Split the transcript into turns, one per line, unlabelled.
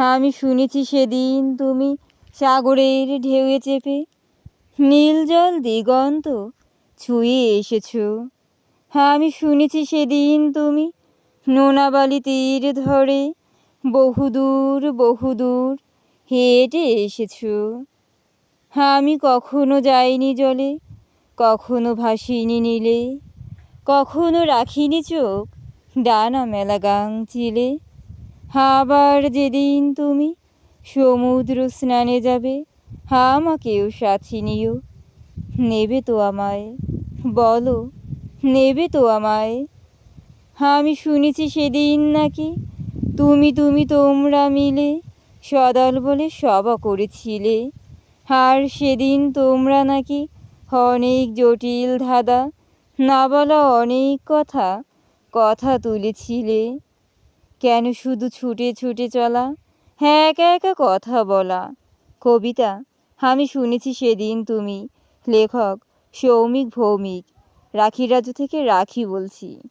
আমি শুনেছি সেদিন তুমি সাগরের ঢেউয়ে চেপে নীল জল দিগন্ত ছুঁয়ে এসেছো। আমি শুনেছি সেদিন তুমি নোনাবালি তীর ধরে বহুদূর বহুদূর হেঁটে এসেছো। আমি কখনো যাইনি জলে, কখনো ভাসিনি নীলে, কখনো রাখিনি চোখ ডানা মেলা গাং চিলে। আবার যেদিন তুমি সমুদ্র স্নানে যাবে, আমাকেও সাথী নিও। নেবে তো আমায়, বলো নেবে তো আমায়? আমি শুনেছি সেদিন নাকি তুমি তোমরা মিলে সদল বলে সভা করেছিলে। আর সেদিন তোমরা নাকি অনেক জটিল ধাঁধা, না বলা অনেক কথা কথা তুলেছিলে। কেন শুধু ছুটে ছুটে চলা, একা একা কথা বলা? কবিতা আমি শুনেছি সেদিন তুমি। লেখক সৌমিক ভৌমিক, রাখিরাজু থেকে রাখি বলছি।